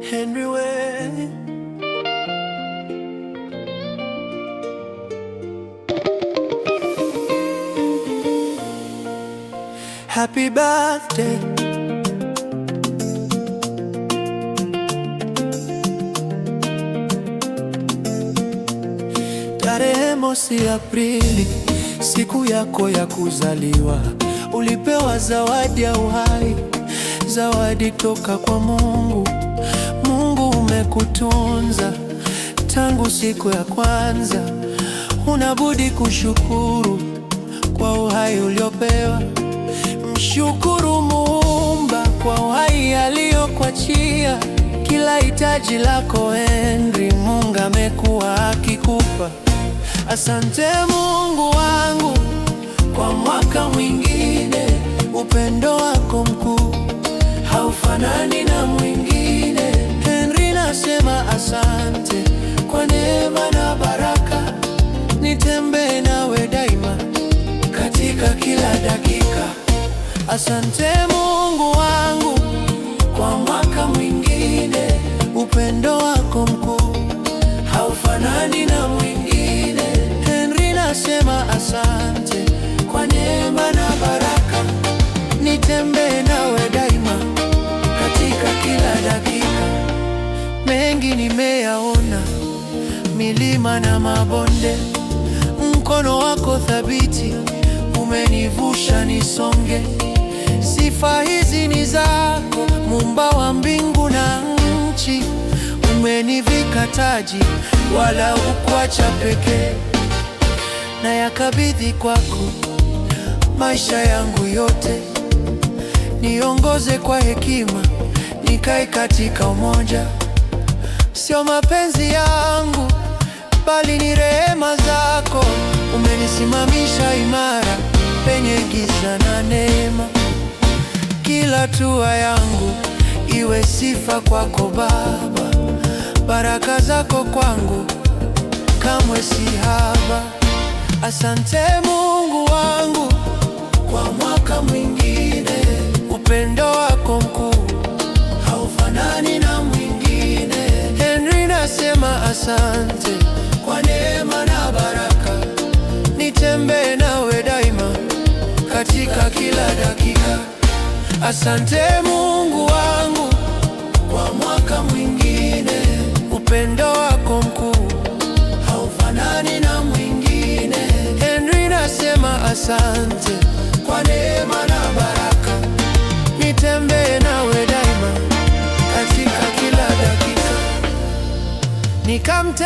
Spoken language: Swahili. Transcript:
Henry Way. Happy birthday. Tarehe mosi Aprili, siku yako ya kuzaliwa. Ulipewa zawadi ya uhai, zawadi toka kwa Mungu. Mungu umekutunza tangu siku ya kwanza. Unabudi kushukuru kwa uhai uliopewa. Mshukuru Muumba kwa uhai aliyokuachia. Kila hitaji lako Henry, Mungu amekuwa akikupa. Asante Mungu wangu kwa mwaka mwingine. Upendo wako mkuu haufanani na mwingine. Henry, nasema asante kwa neema na baraka. Nitembee nawe daima katika kila dakika. Asante Mungu wangu kwa mwaka mwingine. Upendo wako mkuu haufanani na mwingine. Henry, nasema asante kwa neema na baraka. Nitembee nawe daima katika kila dakika. Mengi nimeyaona, milima na mabonde. Mkono wako thabiti umenivusha nisonge. Sifa hizi ni zako, Muumba wa mbingu na nchi. Umenivika taji, wala hukuacha pekee. Na yakabidhi kwako maisha yangu yote. Niongoze kwa hekima, nikae katika umoja. Sio mapenzi yangu, bali ni rehema zako. Umenisimamisha imara penye giza na neema. Kila hatua yangu iwe sifa kwako Baba. Baraka zako kwangu kamwe si haba. Asante Mungu wangu kwa mwaka mwingine. Upendo wako mkuu haufanani na mwingine. Henry, nasema asante kwa neema na baraka. Nitembee nawe daima katika kila dakika. Asante Mungu wangu kwa mwaka mwingine. Upendo wako mkuu haufanani na mwingine. Henry, nasema asante kwa neema na baraka. Nitembee nawe daima katika kila dakika. Nikamte